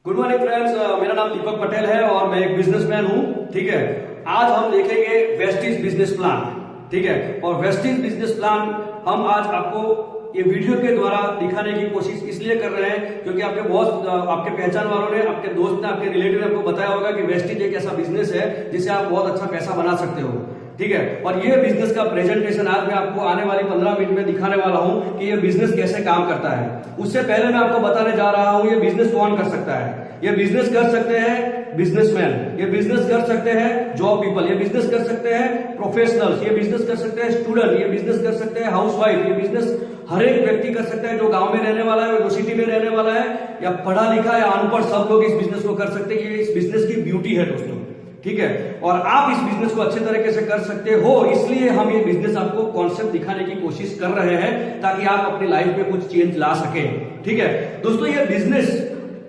Good morning friends, मेरा नाम दीपक पटेल है और मैं एक बिजनेसमैन हूं। ठीक है, आज हम देखेंगे वेस्टीज बिजनेस प्लान। ठीक है, और वेस्टीज बिजनेस प्लान हम आज आपको ये वीडियो के द्वारा दिखाने की कोशिश इसलिए कर रहे हैं क्योंकि आपके पहचान वालों ने, आपके दोस्त ने, आपके रिलेटिव ने आपको बताया होगा कि वेस्टीज एक ऐसा बिजनेस है जिससे आप बहुत अच्छा पैसा बना सकते हो। ठीक है, और ये बिजनेस का प्रेजेंटेशन आज मैं आपको आने वाली 15 मिनट में दिखाने वाला हूं कि ये बिजनेस कैसे काम करता है। उससे पहले मैं आपको बताने जा रहा हूं ये बिजनेस कौन कर सकता है। ये बिजनेस कर सकते हैं बिजनेसमैन, ये बिजनेस कर सकते हैं जॉब पीपल, ये बिजनेस कर सकते हैं प्रोफेशनल्स, ये बिजनेस कर सकते हैं स्टूडेंट, ये बिजनेस कर सकते हैं हाउसवाइफ, ये बिजनेस हर एक व्यक्ति कर सकता है जो गांव में रहने वाला है, जो सिटी में रहने वाला है, या पढ़ा लिखा या अनपढ़, सब लोग इस बिजनेस को कर सकते हैं। ये इस बिजनेस की ब्यूटी है दोस्तों। ठीक है, और आप इस बिजनेस को अच्छे तरीके से कर सकते हो, इसलिए हम ये बिजनेस आपको कॉन्सेप्ट दिखाने की कोशिश कर रहे हैं ताकि आप अपनी लाइफ में कुछ चेंज ला सके। ठीक है दोस्तों, ये बिजनेस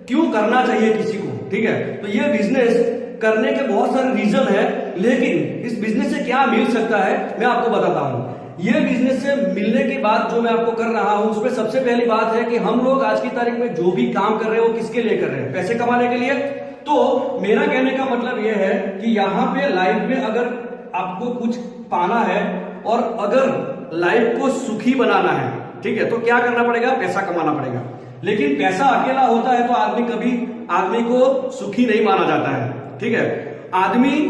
क्यों करना चाहिए किसी को। ठीक है, तो ये बिजनेस करने के बहुत सारे रीजन है, लेकिन इस बिजनेस से क्या मिल सकता है मैं आपको बताता हूं। ये बिजनेस से मिलने की बात जो मैं आपको कर रहा हूं उसमें सबसे पहली बात है कि हम लोग आज की तारीख में जो भी काम कर रहे हैं वो किसके लिए कर रहे हैं, पैसे कमाने के लिए। तो मेरा कहने का मतलब यह है कि यहां पे लाइफ में अगर आपको कुछ पाना है और अगर लाइफ को सुखी बनाना है, ठीक है, तो क्या करना पड़ेगा, पैसा कमाना पड़ेगा। लेकिन पैसा अकेला होता है तो आदमी को सुखी नहीं माना जाता है। ठीक है, आदमी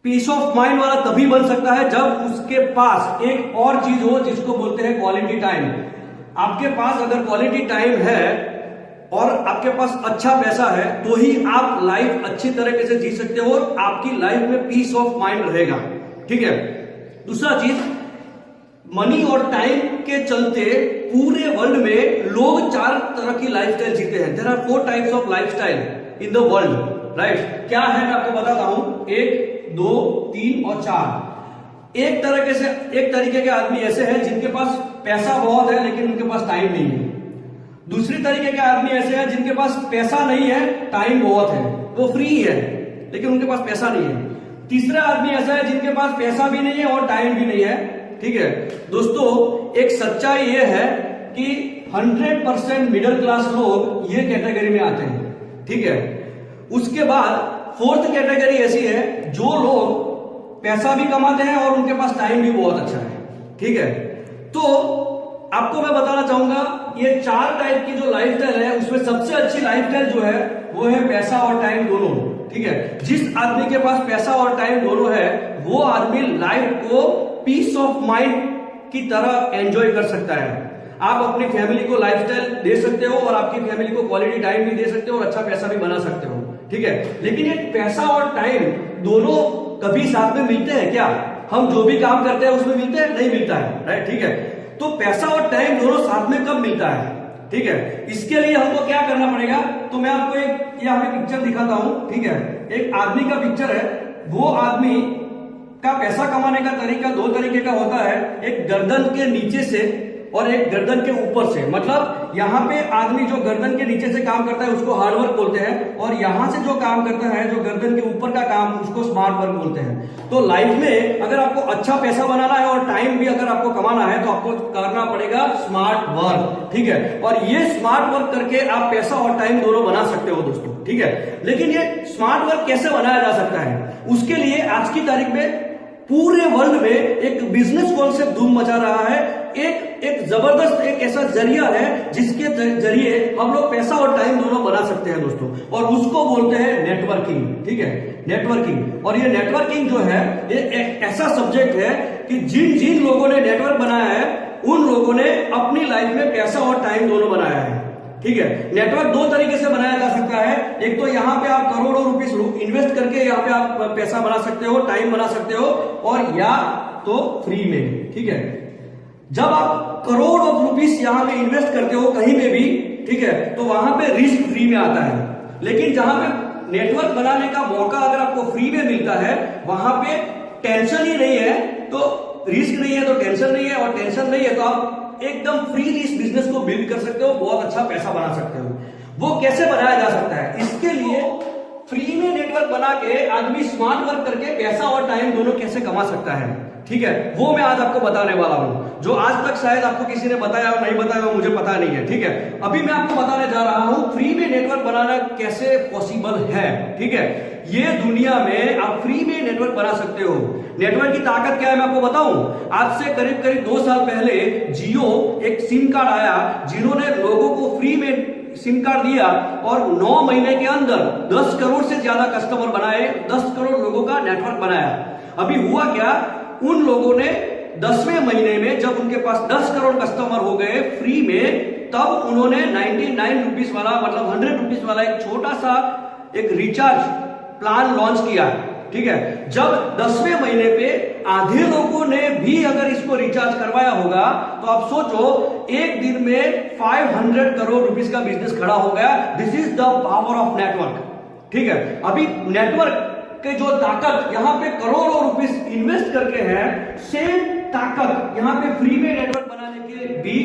पीस ऑफ माइंड वाला तभी बन सकता है जब उसके पास एक और चीज हो जिसको बोलते हैं क्वालिटी टाइम। आपके पास अगर क्वालिटी टाइम है और आपके पास अच्छा पैसा है तो ही आप लाइफ अच्छी तरीके से जी सकते हो और आपकी लाइफ में पीस ऑफ माइंड रहेगा। ठीक है, दूसरा चीज, मनी और टाइम के चलते पूरे वर्ल्ड में लोग 4 तरह की लाइफस्टाइल जीते हैं। There are 4 types of lifestyle in the world. Right, क्या है मैं आपको बताता हूं, 1, 2, 3 और 4। एक तरीके के आदमी ऐसे हैं जिनके पास पैसा बहुत है लेकिन उनके पास टाइम नहीं है। दूसरी तरीके के आदमी ऐसे हैं जिनके पास पैसा नहीं है, टाइम बहुत है, वो फ्री है लेकिन उनके पास पैसा नहीं है। तीसरा आदमी ऐसा है जिनके पास पैसा भी नहीं है और टाइम भी नहीं है। ठीक है दोस्तों, एक सच्चाई ये है कि 100% मिडिल क्लास लोग ये कैटेगरी में आते हैं। ठीक है, उसके बाद 4th कैटेगरी ऐसी है जो लोग पैसा भी कमाते हैं और उनके पास टाइम भी बहुत अच्छा है। ठीक है, तो आपको मैं बताना चाहूंगा ये 4 टाइप की जो लाइफस्टाइल है उसमें सबसे अच्छी लाइफस्टाइल जो है वो है पैसा और टाइम दोनों। ठीक है, जिस आदमी के पास पैसा और टाइम दोनों है वो आदमी लाइफ को पीस ऑफ माइंड की तरह एंजॉय कर सकता है। आप अपनी फैमिली को लाइफस्टाइल दे सकते हो और आपकी फैमिली को क्वालिटी टाइम भी दे सकते हो और अच्छा पैसा भी बना सकते हो। ठीक है, लेकिन ये पैसा और टाइम दोनों कभी साथ में मिलते हैं क्या? हम जो भी काम करते हैं उसमें मिलते हैं? नहीं मिलता है। राइट, ठीक है, तो पैसा और टाइम दोनों साथ में कब मिलता है? ठीक है, इसके लिए हमको क्या करना पड़ेगा, तो मैं आपको एक यहाँ पे पिक्चर दिखाता हूं। ठीक है, एक आदमी का पिक्चर है। वो आदमी का पैसा कमाने का तरीका 2 तरीके का होता है, एक गर्दन के नीचे से और एक गर्दन के ऊपर से। मतलब यहाँ पे आदमी जो गर्दन के नीचे से काम करता है उसको हार्डवर्क बोलते हैं, और यहां से जो काम करता है जो गर्दन के ऊपर का काम उसको स्मार्ट वर्क बोलते हैं। तो लाइफ में अगर आपको अच्छा पैसा बनाना है और टाइम भी अगर आपको कमाना है तो आपको करना पड़ेगा स्मार्ट वर्क। ठीक है, और ये स्मार्ट वर्क करके आप पैसा और टाइम दोनों बना सकते हो दोस्तों। ठीक है, लेकिन ये स्मार्ट वर्क कैसे बनाया जा सकता है, उसके लिए आज की तारीख में पूरे वर्ल्ड में एक बिजनेस कॉन्सेप्ट धूम मचा रहा है। एक जबरदस्त एक ऐसा जरिया है जिसके जरिए हम लोग पैसा और टाइम दोनों बना सकते हैं दोस्तों, और उसको बोलते हैं नेटवर्किंग। ठीक है, नेटवर्किंग। और ये नेटवर्किंग जो है ये एक ऐसा सब्जेक्ट है कि जिन लोगों ने नेटवर्क बनाया है उन लोगों ने अपनी लाइफ में पैसा और टाइम दोनों बनाया है। ठीक है, नेटवर्क 2 तरीके से बनाया जा सकता है। एक तो यहाँ पे आप करोड़ों रुपीस इन्वेस्ट करके यहाँ पे आप पैसा बना सकते हो, टाइम बना सकते हो, और या तो फ्री में। ठीक है, जब आप करोड़ों रुपीस यहाँ पे इन्वेस्ट करते हो कहीं पे भी, ठीक है, तो वहां पे रिस्क फ्री में आता है। लेकिन जहां पे नेटवर्क बनाने का मौका अगर आपको फ्री में मिलता है वहां पे टेंशन ही नहीं है, तो रिस्क नहीं है तो टेंशन नहीं है, और टेंशन नहीं है तो आप एकदम फ्रीली इस बिजनेस को बिल्ड कर सकते हो, बहुत अच्छा पैसा बना सकते हो। वो कैसे बनाया जा सकता है? इसके लिए फ्री में नेटवर्क बना के आदमी स्मार्ट वर्क करके पैसा और टाइम दोनों कैसे कमा सकता है। ठीक है, वो मैं आज आपको बताने वाला हूं, जो आज तक शायद आपको किसी ने बताया और नहीं बताया हो, मुझे पता नहीं है। ठीक है, अभी मैं आपको बताने जा रहा हूं फ्री में नेटवर्क बनाना कैसे पॉसिबल है। ठीक है, ये दुनिया में आप फ्री में नेटवर्क बना सकते हो। नेटवर्क की ताकत क्या है मैं आपको बताऊं। आज से करीब करीब 2 साल पहले जियो एक सिम कार्ड आया, जिन्होंने लोगों को फ्री में सिम कार्ड दिया और 9 महीने के अंदर 10 करोड़ से ज्यादा कस्टमर बनाए, 10 करोड़ लोगों का नेटवर्क बनाया। अभी हुआ क्या, उन लोगों ने 10वें महीने में जब उनके पास 10 करोड़ कस्टमर हो गए फ्री में, तब उन्होंने 99 रुपीज वाला मतलब 100 रुपीज वाला एक छोटा सा एक रिचार्ज प्लान लॉन्च किया। ठीक है, जब 10वें महीने पे आधे लोगों ने भी अगर इसको रिचार्ज करवाया होगा तो आप सोचो एक दिन में 500 करोड़ रुपीस का बिजनेस खड़ा हो गया। This is the power of network. ठीक है, अभी नेटवर्क के जो ताकत यहाँ पे करोड़ों रुपीस इन्वेस्ट करके है, सेम ताकत यहाँ पे फ्री में नेटवर्क बनाने के भी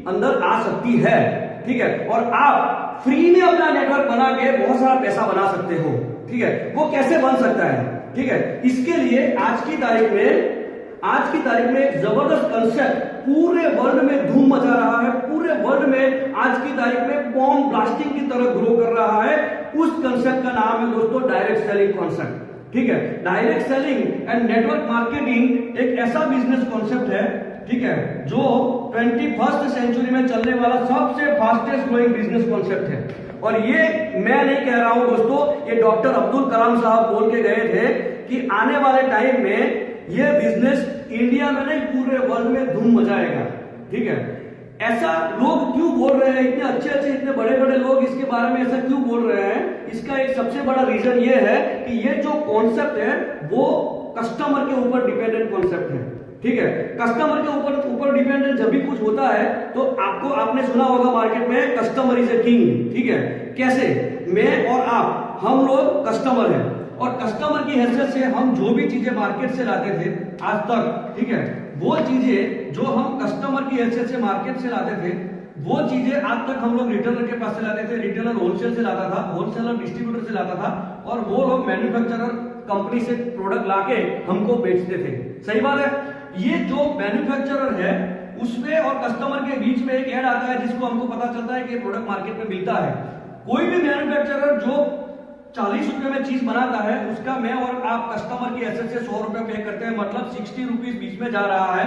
अंदर आ सकती है। ठीक है, और आप फ्री में अपना नेटवर्क बना के बहुत सारा पैसा बना सकते हो। ठीक है, वो कैसे बन सकता है? ठीक है, इसके लिए आज की तारीख में एक जबरदस्त कंसेप्ट पूरे वर्ल्ड में धूम मचा रहा है। पूरे वर्ल्ड में आज की तारीख में बॉम्ब ब्लास्टिंग की तरह ग्रो कर रहा है। उस कंसेप्ट का नाम है दोस्तों डायरेक्ट सेलिंग कॉन्सेप्ट। ठीक है, direct selling and network marketing एक ऐसा बिजनेस कॉन्सेप्ट है, ठीक है, जो 21st सेंचुरी में चलने वाला सबसे फास्टेस्ट ग्रोइंग बिजनेस कॉन्सेप्ट है। और ये मैं नहीं कह रहा हूं दोस्तों, ये डॉक्टर अब्दुल कलाम साहब बोल के गए थे कि आने वाले टाइम में ये बिजनेस इंडिया में नहीं पूरे वर्ल्ड में धूम मचाएगा। ठीक है, ऐसा लोग क्यों बोल रहे हैं, इतने अच्छे इतने बड़े बड़े लोग इसके बारे में ऐसा क्यों बोल रहे हैं? इसका एक सबसे बड़ा रीजन ये है कि ये जो कॉन्सेप्ट है वो कस्टमर के ऊपर डिपेंडेंट कॉन्सेप्ट है। ठीक है, कस्टमर के ऊपर डिपेंडेंट जब भी कुछ होता है तो आपने सुना होगा मार्केट में कस्टमर इज ए किंग। ठीक है, कैसे? मैं और आप, हम लोग कस्टमर हैं और कस्टमर की हैसियत से हम जो भी चीजें मार्केट से लाते थे आज तक, ठीक है, वो चीजें जो हम कस्टमर की हैसियत से मार्केट से लाते थे, वो चीजें आज तक हम लोग रिटेलर के पास से लाते थे। रिटेलर होलसेल से लाता था, होलसेलर डिस्ट्रीब्यूटर से लाता था और वो लोग मैन्युफैक्चरर कंपनी से प्रोडक्ट लाके हमको बेचते थे। सही बात है। ये जो मैन्युफैक्चरर है उसमें और कस्टमर के बीच में एक ऐड आता है जिसको हमको पता चलता है कि प्रोडक्ट मार्केट में मिलता है। कोई भी मैन्युफैक्चरर जो 40 रुपए में चीज बनाता है उसका मैं और आप कस्टमर की हैसियत से 100 रुपए पे करते हैं, मतलब 60 रुपीज बीच में जा रहा है।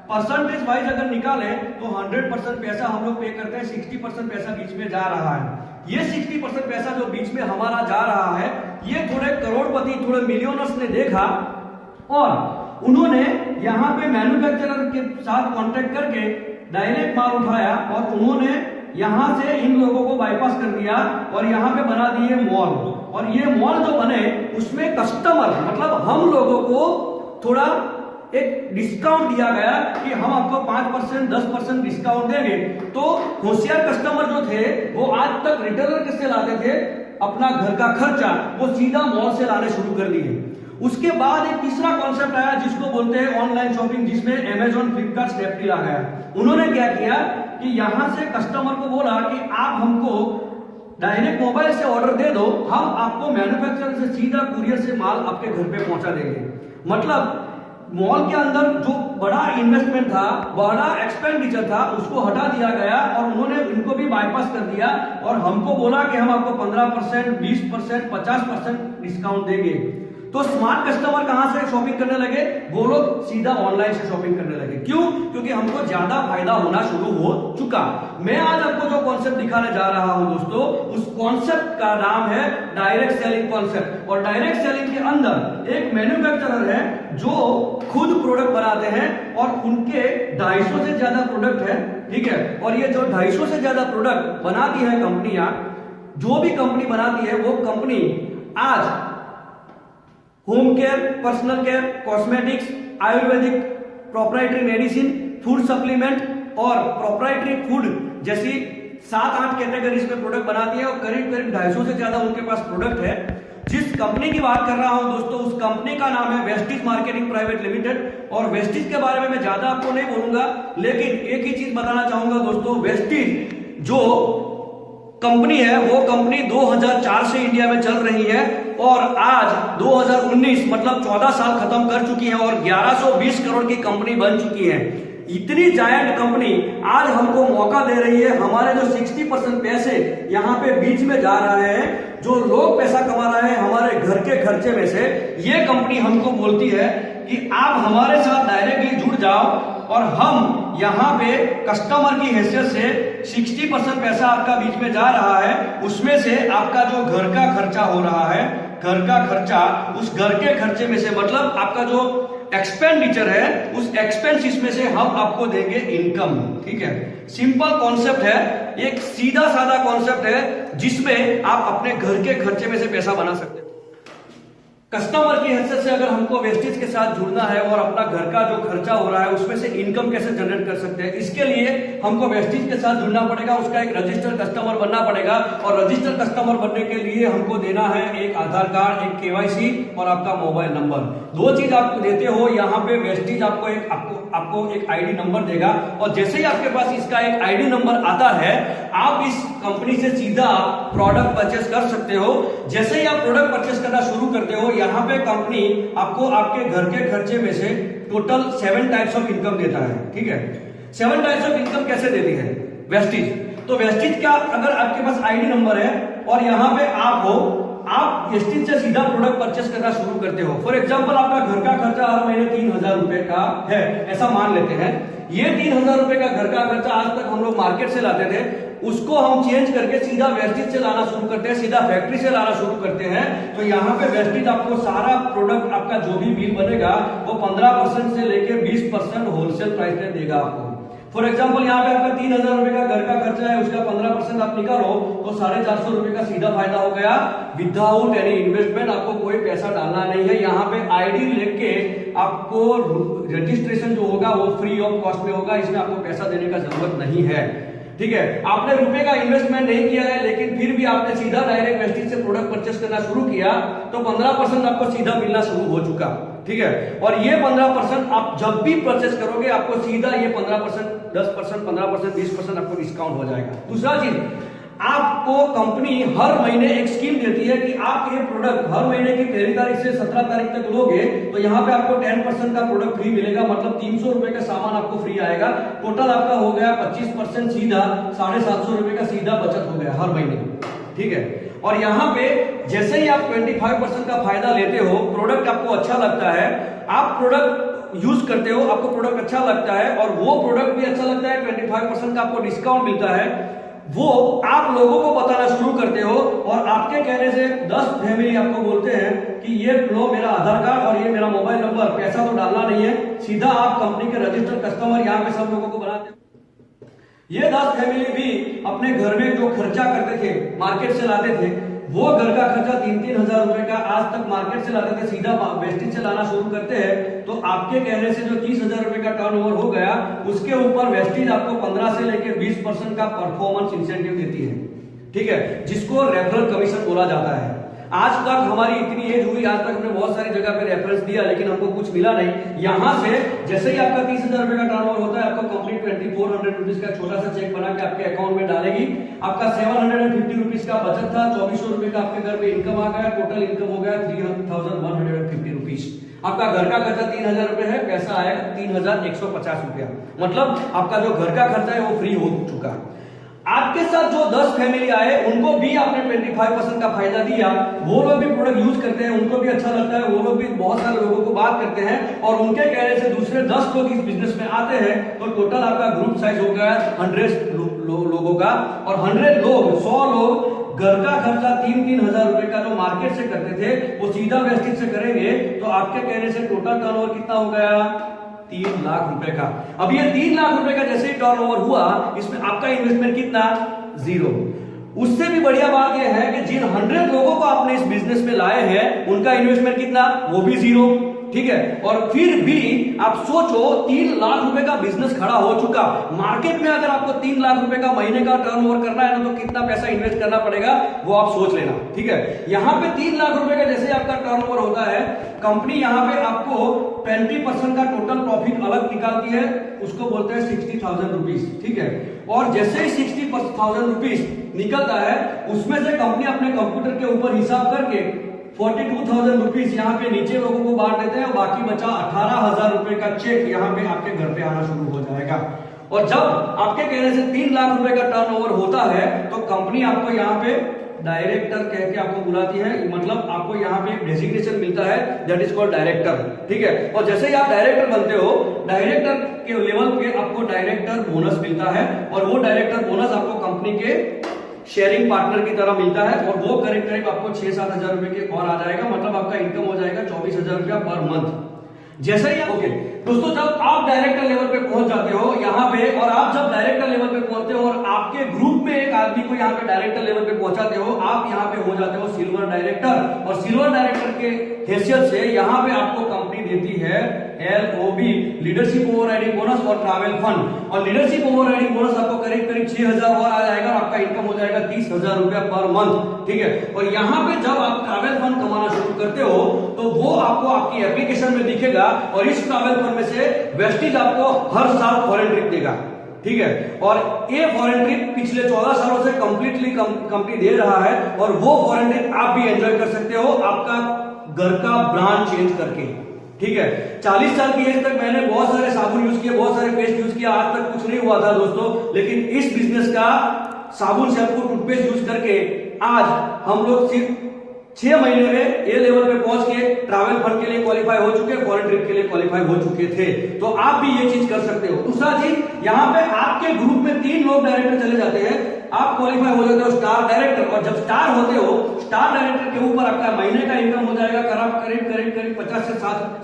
परसेंटेज वाइज अगर निकाले तो 100% पैसा हम लोग पे करते हैं, 60% पैसा बीच में जा रहा है। ये 60% पैसा जो बीच में हमारा जा रहा है, ये थोड़े करोड़पति, थोड़े मिलियनर्स ने देखा और उन्होंने यहाँ पे मैन्युफैक्चरर के साथ कांटेक्ट करके डायरेक्ट माल उठाया और उन्होंने यहाँ से इन लोगों को बाईपास कर दिया और यहाँ पे बना दिए मॉल। और ये मॉल जो बने उसमें कस्टमर मतलब हम लोगों को थोड़ा एक डिस्काउंट दिया गया कि हम आपको 5% 10% डिस्काउंट देंगे। तो होशियार कस्टमर जो थे वो आज तक रिटेलर से लाते थे, अपना घर का खर्चा वो सीधा मॉल से लाने शुरू कर दिए। उसके बाद एक तीसरा कॉन्सेप्ट आया जिसको बोलते हैं ऑनलाइन शॉपिंग, जिसमें अमेजॉन, फ्लिपकार्ट, स्नैपडील आ गया। उन्होंने क्या किया कि यहां से कस्टमर को बोला कि आप हमको डायरेक्ट मोबाइल से ऑर्डर दे दो, हम आपको मैन्युफैक्चरर से सीधा कुरियर से माल आपके घर पे पहुंचा देंगे। मतलब मॉल के अंदर जो बड़ा इन्वेस्टमेंट था, बड़ा एक्सपेंडिचर था, उसको हटा दिया गया और उन्होंने इनको भी बाईपास कर दिया और हमको बोला कि हम आपको 15%, 20%, 50% डिस्काउंट देंगे। तो स्मार्ट कस्टमर कहां से शॉपिंग करने लगे? वो लोग सीधा ऑनलाइन से शॉपिंग करने लगे। क्यों? क्योंकि हमको ज्यादा फायदा होना शुरू हो चुका। मैं आज आपको जो कॉन्सेप्ट दिखाने जा रहा हूं दोस्तों, उस कॉन्सेप्ट का नाम है डायरेक्ट सेलिंग कॉन्सेप्ट। और डायरेक्ट सेलिंग के अंदर एक मैन्युफैक्चरर है जो खुद प्रोडक्ट बनाते हैं और उनके 250 से ज्यादा प्रोडक्ट है। ठीक है, और ये जो 250 से ज्यादा प्रोडक्ट बनाती है कंपनियां, जो भी कंपनी बनाती है वो कंपनी आज home care, personal care, cosmetics, Ayurvedic, proprietary medicine, food supplement और प्रोप्राइटरी फूड जैसी 7-8 कैटेगरीज में प्रोडक्ट बनाती है और करीब 250 से ज्यादा उनके पास प्रोडक्ट है। जिस कंपनी की बात कर रहा हूं दोस्तों, उस कंपनी का नाम है वेस्टीज मार्केटिंग प्राइवेट लिमिटेड। और वेस्टीज के बारे में मैं ज्यादा आपको नहीं बोलूंगा, लेकिन एक ही चीज बताना चाहूंगा दोस्तों, वेस्टीज जो कंपनी है वो कंपनी 2004 से इंडिया में चल रही है और आज 2019 मतलब 14 साल खत्म कर चुकी है और 1120 करोड़ की कंपनी बन चुकी है। इतनी जायंट कंपनी आज हमको मौका दे रही है। हमारे जो 60% पैसे यहाँ पे बीच में जा रहे हैं, जो लोग पैसा कमा रहे हैं हमारे घर के खर्चे में से, ये कंपनी हमको बोलती है कि आप हमारे साथ डायरेक्टली जुड़ जाओ और हम यहाँ पे कस्टमर की हैसियत से 60% पैसा आपका बीच में जा रहा है, उसमें से आपका जो घर का खर्चा हो रहा है, घर का खर्चा, उस घर के खर्चे में से मतलब आपका जो एक्सपेंडिचर है उस एक्सपेंसिस में से हम आपको देंगे इनकम। ठीक है, सिंपल कॉन्सेप्ट है, एक सीधा साधा कॉन्सेप्ट है जिसमें आप अपने घर के खर्चे में से पैसा बना सकते हैं। कस्टमर की हैसियत से अगर हमको वेस्टेज के साथ जुड़ना है और अपना घर का जो खर्चा हो रहा है उसमें से इनकम कैसे जनरेट कर सकते हैं, इसके लिए हमको वेस्टेज के साथ जुड़ना पड़ेगा, उसका एक रजिस्टर्ड कस्टमर बनना पड़ेगा और रजिस्टर्ड कस्टमर बनने के लिए हमको देना है एक आधार कार्ड, एक केवाईसी और आपका मोबाइल नंबर। दो चीज आपको देते हो, यहाँ पे वेस्टेज आपको एक आईडी नंबर देगा और जैसे ही आपके पास इसका एक आईडी नंबर आता है आप इस कंपनी से सीधा प्रोडक्ट परचेस कर सकते हो। जैसे ही आप प्रोडक्ट परचेस करना शुरू करते हो, यहाँ पे कंपनी आपको आपके घर के खर्चे में से टोटल 7 टाइप्स ऑफ इनकम देता है। ठीक है, 7 टाइप्स ऑफ इनकम कैसे देती है वेस्टेज? तो वेस्टेज का अगर आपके पास आईडी नंबर है और यहाँ पे आप हो, आप वेस्टेज से सीधा प्रोडक्ट परचेस करना शुरू करते हो। फॉर एग्जांपल आपका घर का खर्चा हर महीने 3000 रुपए का है, ऐसा मान लेते हैं। ये 3000 रुपए का घर का खर्चा आज तक हम लोग मार्केट से लाते थे, उसको हम चेंज करके सीधा वेस्टेज से लाना शुरू करते हैं, सीधा फैक्ट्री से लाना शुरू करते हैं। तो यहाँ पे वेस्टेज आपको सारा प्रोडक्ट आपका जो भी बिल बनेगा वो 15% से लेके 20% होलसेल प्राइस में देगा आपको। फॉर एग्जाम्पल यहाँ पे आपका 3000 रुपए का घर का खर्चा है, उसका 15% आप निकालो तो 450 रुपए का सीधा फायदा हो गया विदाउट एनी इन्वेस्टमेंट। आपको कोई पैसा डालना नहीं है। यहाँ पे आईडी लेके आपको रजिस्ट्रेशन जो होगा वो फ्री ऑफ कॉस्ट में होगा, इसमें आपको पैसा देने का जरूरत नहीं है। ठीक है, आपने रुपए का इन्वेस्टमेंट नहीं किया है लेकिन फिर भी आपने सीधा डायरेक्ट वेस्टेज से प्रोडक्ट परचेस करना शुरू किया तो 15% आपको सीधा मिलना शुरू हो चुका। ठीक है, और ये 15% आप जब भी परचेस करोगे आपको सीधा ये 15%, 10%, 15%, 20% आपको डिस्काउंट हो जाएगा। दूसरा चीज, आपको कंपनी हर महीने एक स्कीम देती है कि आप ये प्रोडक्ट हर महीने की 1 तारीख से 17 तारीख तक लोगे तो यहाँ पे आपको 10% का प्रोडक्ट फ्री मिलेगा, मतलब 300 रुपए का सामान आपको फ्री आएगा। टोटल आपका हो गया 25% सीधा, 750 रुपए का सीधा बचत हो गया हर महीने। ठीक है, और यहाँ पे जैसे ही आप 25% का फायदा लेते हो, प्रोडक्ट आपको अच्छा लगता है, आप प्रोडक्ट यूज करते हो, आपको प्रोडक्ट अच्छा लगता है और वो प्रोडक्ट भी अच्छा लगता है, 25% का आपको डिस्काउंट मिलता है, वो आप लोगों को बताना शुरू करते हो और आपके कहने से 10 फैमिली आपको बोलते हैं कि ये लो मेरा आधार कार्ड और ये मेरा मोबाइल नंबर, पैसा तो डालना नहीं है, सीधा आप कंपनी के रजिस्टर्ड कस्टमर यहाँ पे सब लोगों को बनाते हैं। ये 10 फैमिली भी अपने घर में जो खर्चा करते थे, मार्केट से लाते थे, वो घर का खर्चा 3-3 हजार रुपए का आज तक मार्केट से लाते थे, सीधा वेस्टेज से लाना शुरू करते हैं। तो आपके कहने से जो 30,000 रुपए का टर्नओवर हो गया, उसके ऊपर वेस्टेज आपको 15 से लेकर 20% का परफॉर्मेंस इंसेंटिव देती है। ठीक है, जिसको रेफरल कमीशन बोला जाता है। आज तक हमारी इतनी एज हुई, आज तक हमने बहुत सारी जगह पे रेफरेंस दिया लेकिन हमको कुछ मिला नहीं। यहाँ से जैसे ही आपका 30,000 रुपए का टर्नओवर होता है, आपको कंपनी 2400 रुपीज का छोटा सा चेक बना के आपके अकाउंट में डालेगी। आपका 750 रुपीज का बचत था, 2400 रुपए का आपके घर पे इनकम आ गया, टोटल इनकम हो गया 3150 रुपीज। आपका घर का खर्चा 3000 रुपए है, पैसा आएगा 3150 रुपया, मतलब आपका जो घर का खर्चा है वो फ्री हो चुका। आपके साथ जो 10 फैमिली आए उनको भी आपने 25% का फायदा दिया, वो लोग भी प्रोडक्ट यूज करते हैं, उनको भी अच्छा लगता है, वो लोग भी बहुत सारे लोगों को बात करते हैं और उनके कहने से दूसरे 10 लोग इस बिजनेस में आते हैं। तो टोटल आपका ग्रुप साइज हो गया 100 लोगों का, और 100 लोग 100 लोग घर का खर्चा 3-3 हजार रुपए का जो मार्केट से करते थे वो सीधा वेस्टेज से करेंगे। तो आपके कहने से टोटल टर्नओवर कितना हो गया? 3 लाख रुपए का। अब ये 3 लाख रुपए का जैसे ही टर्नओवर हुआ, इसमें आपका इन्वेस्टमेंट कितना? 0। उससे भी बढ़िया बात यह है कि जिन 100 लोगों को आपने इस बिजनेस में लाए हैं उनका इन्वेस्टमेंट कितना? वो भी 0। ठीक है। और फिर भी आप सोचो 3 लाख रुपए का बिजनेस खड़ा हो चुका, मार्केट में अगर आपको 3 लाख रुपए का महीने का टर्नओवर करना है ना, तो कितना पैसा इन्वेस्ट करना पड़ेगा वो आप सोच लेना, ठीक है। यहां पे 3 लाख रुपए का जैसे आपका टर्नओवर होता है, कंपनी यहां पे आपको 20% का टोटल प्रॉफिट अलग निकालती है, उसको बोलते हैं 60,000 रुपीज, ठीक है। और जैसे ही 60,000 रुपीज निकलता है, उसमें से कंपनी अपने कंप्यूटर के ऊपर हिसाब करके 42,000 रुपीज यहाँ पे नीचे लोगों को बांट देते हैं, और बाकी बचा 18,000 रुपए का चेक यहाँ पे आपके घर पे आना शुरू हो जाएगा। और जब आपके कहने से 3 लाख रुपए का टर्नओवर होता है, तो कंपनी आपको यहाँ पे डायरेक्टर कह के आपको बुलाती है, मतलब आपको यहाँ पे एक डेजिग्नेशन मिलता है, दैट इज कॉल्ड डायरेक्टर, ठीक है। और जैसे ही आप डायरेक्टर बनते हो, डायरेक्टर के लेवल पे आपको डायरेक्टर बोनस मिलता है, और वो डायरेक्टर बोनस आपको कंपनी के शेयरिंग पार्टनर की तरह मिलता है, और वो करीब करीब आपको 6-7 हजार रुपए के और आ जाएगा, मतलब आपका इनकम हो जाएगा 24,000 रुपया पर मंथ। जैसे ही ओके दोस्तों, जब आप डायरेक्टर लेवल पे पहुंच जाते हो यहाँ पे, और आप जब डायरेक्टर लेवल पे पहुंचते हो और आपके ग्रुप में एक आदमी को यहाँ पे डायरेक्टर लेवल पे पहुंचाते हो, आप यहाँ पे हो जाते हो सिल्वर डायरेक्टर। और सिल्वर डायरेक्टर के हैसियत से यहाँ पे आपको कंपनी देती है LOB, लीडरशिप ओवरराइडिंग बोनस और ट्रैवल फंड। और लीडरशिप ओवरराइडिंग बोनस आपको करीब करीब 6,000 और आ जाएगा, और आपका इनकम हो जाएगा 30,000 रुपया पर मंथ, ठीक है। और यहाँ पे जब आप ट्रैवल फंड कमाना शुरू करते हो, तो वो आपको आपकी एप्लीकेशन में दिखेगा, और इस ट्रैवल फंड में से वेस्टिज आपको हर साल फॉरेन ट्रिप देगा, ठीक है। और ये फॉरेन ट्रिप पिछले 14 सालों से कंप्लीटली कंपनी दे रहा है, और वो फॉरेन ट्रिप आप भी एंजॉय कर सकते हो आपका घर का ब्रांड चेंज करके, ठीक है। 40 साल की एज तक मैंने बहुत सारे साबुन यूज किए, बहुत सारे पेस्ट यूज किया, आज तक कुछ नहीं हुआ था दोस्तों, लेकिन इस बिजनेस का साबुन शैम्पू टूथपेस्ट यूज करके आज हम लोग सिर्फ 6 महीने में ये लेवल पे पहुंच के ट्रैवल फंड के लिए क्वालिफाई हो चुके, फॉरेन ट्रिप के लिए क्वालिफाई हो चुके थे। तो आप भी ये चीज कर सकते हो। दूसरा चीज, यहाँ पे आपके ग्रुप में 3 लोग डायरेक्टर चले जाते हैं, आप क्वालिफाई हो जाते हो स्टार डायरेक्टर। और जब स्टार होते हो, स्टार डायरेक्टर के ऊपर आपका महीने का इनकम हो जाएगा करीब करीब 50 से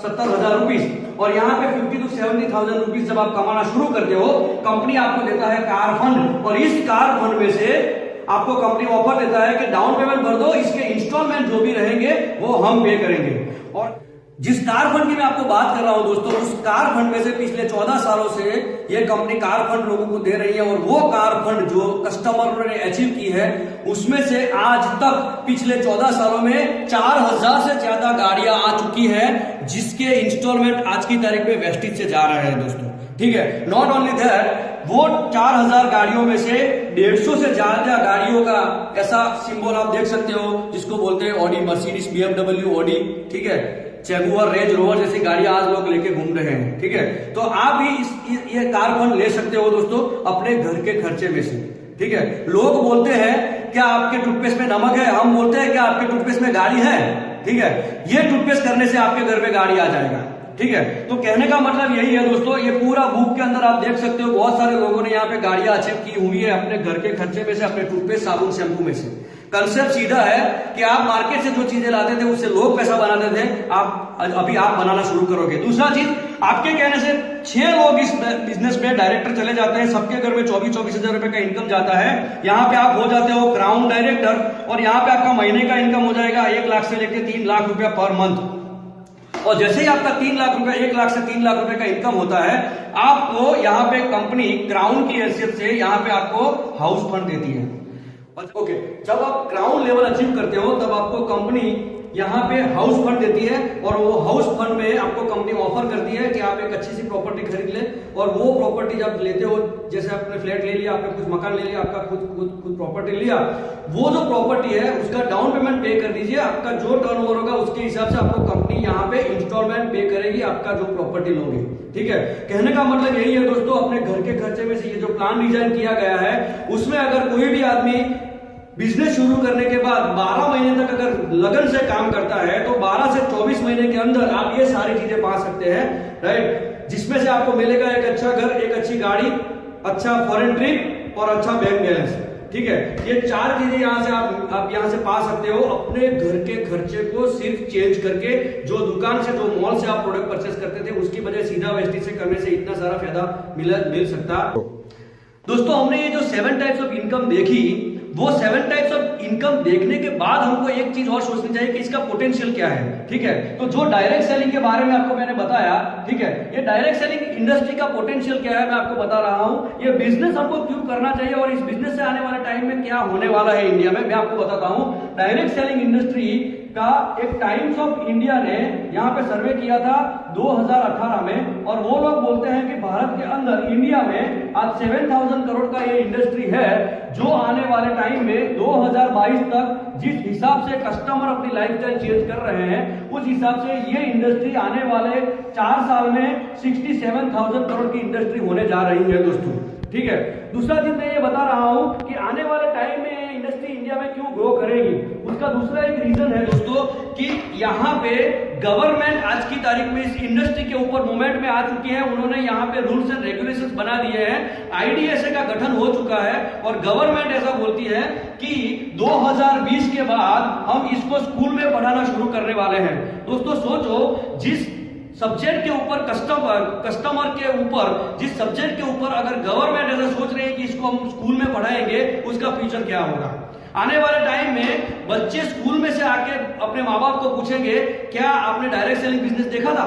70 हजार रुपीज। और यहाँ पे 50 to 70,000 रुपीज जब आप कमाना शुरू करते हो, कंपनी आपको देता है कार फंड, और इस कार फंड में से आपको कंपनी ऑफर देता है कि डाउन पेमेंट भर दो, इसके इंस्टॉलमेंट जो भी रहेंगे वो हम पे करेंगे। और जिस कार फंड की मैं आपको बात कर रहा हूं दोस्तों, उस कार फंड में से पिछले 14 सालों से ये कंपनी कार फंड लोगों को दे रही है, और वो कार फंड जो कस्टमर ने अचीव की है, उसमें से आज तक पिछले 14 सालों में 4,000 से ज्यादा गाड़ियां आ चुकी है, जिसके इंस्टॉलमेंट आज की तारीख में वेस्टिज से जा रहा है दोस्तों, ठीक है। नॉट ओनली दैट, वो 4,000 गाड़ियों में से 150 से ज्यादा गाड़ियों का ऐसा सिंबल आप देख सकते हो, जिसको बोलते हैं ऑडी, मर्सिडीज, BMW, ऑडी, ठीक है, जगुआर, रेंज रोवर जैसी गाड़ियां आज लोग लेके घूम रहे हैं, ठीक है। तो आप भी ये कार फंड ले सकते हो दोस्तों अपने घर के खर्चे में से, ठीक है। लोग बोलते हैं क्या आपके टूथपेस्ट में नमक है, हम बोलते हैं क्या आपके टूथपेस्ट में गाड़ी है, ठीक है। ये टूथपेस्ट करने से आपके घर पे गाड़ी आ जाएगा, ठीक है। तो कहने का मतलब यही है दोस्तों, ये पूरा बुक के अंदर आप देख सकते हो, बहुत सारे लोगों ने यहाँ पे गाड़ियां अचीव की हुई है अपने घर के खर्चे में से, अपने टूथपेस्ट, साबुन, शैम्पू में से। कंसेप्ट सीधा है कि आप मार्केट से जो चीजें लाते थे उससे लोग पैसा बनाते थे, अभी आप बनाना शुरू करोगे। दूसरा चीज, आपके कहने से 6 लोग इस बिजनेस में डायरेक्टर चले जाते हैं, सबके घर में 24-24 हजार रुपए का इनकम जाता है। यहाँ पे आप हो जाते हो क्राउन डायरेक्टर, और यहाँ पे आपका महीने का इनकम हो जाएगा 1 लाख से लेकर 3 लाख रुपया पर मंथ। और जैसे ही आपका 3 लाख रुपए, 1 लाख से 3 लाख रुपए का इनकम होता है, आपको यहाँ पे कंपनी क्राउन की हैसियत से यहाँ पे आपको हाउस फंड देती है। ओके, जब आप क्राउन लेवल अचीव करते हो, तब आपको कंपनी यहाँ पे हाउस फंड देती है, और वो हाउस फंड में आपको कंपनी ऑफर करती है कि आप एक अच्छी सी प्रॉपर्टी खरीद ले। और वो प्रॉपर्टी जब लेते हो, जैसे आपने फ्लैट ले लिया, आपने कुछ मकान ले लिया, आपका खुद प्रॉपर्टी लिया, वो जो प्रॉपर्टी है उसका डाउन पेमेंट पे कर दीजिए। आपका जो टर्नओवर होगा उसके हिसाब से आपको कंपनी यहाँ पे इंस्टॉलमेंट पे करेगी आपका जो प्रॉपर्टी लोगे, ठीक है। कहने का मतलब यही है दोस्तों, अपने घर के खर्चे में से ये जो प्लान डिजाइन किया गया है, उसमें अगर कोई भी आदमी बिजनेस शुरू करने के बाद 12 महीने तक अगर लगन से काम करता है, तो 12 से 24 महीने के अंदर आप ये सारी चीजें पा सकते हैं, राइट। जिसमें से आपको मिलेगा एक अच्छा घर, एक अच्छी गाड़ी, अच्छा फॉरेन ट्रिप और अच्छा बैंक बैलेंस, ठीक है। ये 4 चीजें यहाँ से आप यहाँ से पा सकते हो अपने घर के खर्चे को सिर्फ चेंज करके। जो दुकान से, जो मॉल से आप प्रोडक्ट परचेस करते थे, उसकी वजह सीधा वेस्टिज से करने से इतना सारा फायदा मिल सकता। दोस्तों, हमने ये जो 7 टाइप्स ऑफ इनकम देखी, वो 7 टाइप्स ऑफ इनकम देखने के बाद हमको एक चीज और सोचनी चाहिए कि इसका पोटेंशियल क्या है, ठीक है। तो जो डायरेक्ट सेलिंग के बारे में आपको मैंने बताया, ठीक है, ये डायरेक्ट सेलिंग इंडस्ट्री का पोटेंशियल क्या है मैं आपको बता रहा हूं। ये बिजनेस हमको क्यों करना चाहिए और इस बिजनेस से आने वाले टाइम में क्या होने वाला है इंडिया में, मैं आपको बताता हूं। डायरेक्ट सेलिंग इंडस्ट्री का एक टाइम्स ऑफ इंडिया ने यहाँ पे सर्वे किया था 2018 में, और वो लोग बोलते हैं कि भारत के अंदर इंडिया में आज 7000 करोड़ का ये इंडस्ट्री है, जो आने वाले टाइम में 2022 तक जिस हिसाब से कस्टमर अपनी लाइफस्टाइल चेंज कर रहे हैं, उस हिसाब से ये इंडस्ट्री आने वाले 4 साल में 67,000 करोड़ की इंडस्ट्री होने जा रही है दोस्तों, ठीक है। दूसरा चीज मैं ये बता रहा हूं कि आने वाले टाइम में इंडस्ट्री इंडिया में क्यों ग्रो करेगी, उसका दूसरा एक रीजन है दोस्तों कि यहाँ पे गवर्नमेंट आज की तारीख में इस इंडस्ट्री के ऊपर मूवमेंट में आ चुकी है। उन्होंने यहाँ पे रूल्स एंड रेगुलेशंस बना दिए हैं, आईडीएसए का गठन हो चुका है, और गवर्नमेंट ऐसा बोलती है कि 2020 के बाद हम इसको स्कूल में पढ़ाना शुरू करने वाले हैं। दोस्तों सोचो, जिस सब्जेक्ट के ऊपर कस्टमर के ऊपर जिस सब्जेक्ट के ऊपर अगर गवर्नमेंट ऐसा सोच रही है कि इसको हम स्कूल में पढ़ाएंगे, उसका फ्यूचर क्या होगा। आने वाले टाइम में बच्चे स्कूल में से आके अपने माँ बाप को पूछेंगे क्या आपने डायरेक्ट सेलिंग बिजनेस देखा था,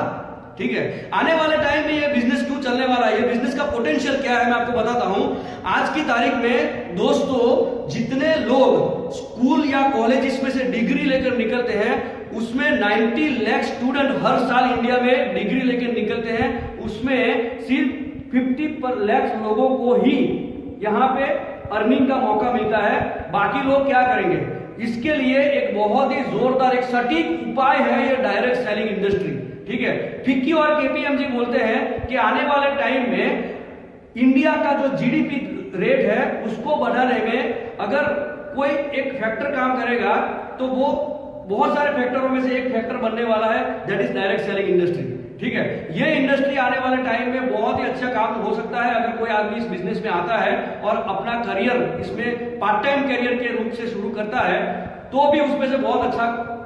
ठीक है। आने वाले टाइम में ये बिजनेस क्यों चलने वाला है, ये बिजनेस का पोटेंशियल क्या है मैं आपको बताता हूं। आज की तारीख में दोस्तों जितने लोग स्कूल या कॉलेज में से डिग्री लेकर निकलते हैं, उसमें 90 लाख स्टूडेंट हर साल इंडिया में डिग्री लेकर निकलते हैं, उसमें सिर्फ 50 लाख लोगों को ही यहाँ पे अर्निंग का मौका मिलता है, बाकी लोग क्या करेंगे। इसके लिए एक बहुत ही जोरदार एक सटीक उपाय है ये डायरेक्ट सेलिंग इंडस्ट्री, ठीक है। फिक्की और केपीएमजी बोलते हैं कि आने वाले टाइम में इंडिया का जो जीडीपी रेट है उसको बढ़ाने में अगर कोई एक फैक्टर काम करेगा तो वो बहुत सारे फैक्टरों में से एक फैक्टर बनने वाला है, that is direct selling industry, ठीक है। ये इंडस्ट्री आने वाले टाइम में बहुत ही अच्छा काम हो सकता है अगर कोई आदमी इस बिजनेस में आता है और अपना करियर इसमें पार्ट टाइम करियर के रूप से शुरू करता है, तो भी उसमें से बहुत अच्छा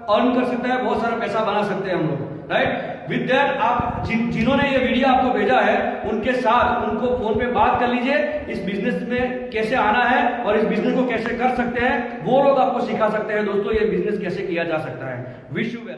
अर्न कर सकता है, बहुत सारा पैसा बना सकते हैं हम लोग, राइट। विद दैट आप जिन्होंने ये वीडियो आपको भेजा है उनके साथ उनको फोन पे बात कर लीजिए, इस बिजनेस में कैसे आना है और इस बिजनेस को कैसे कर सकते हैं, वो लोग आपको सिखा सकते हैं दोस्तों ये बिजनेस कैसे किया जा सकता है। Wish you well.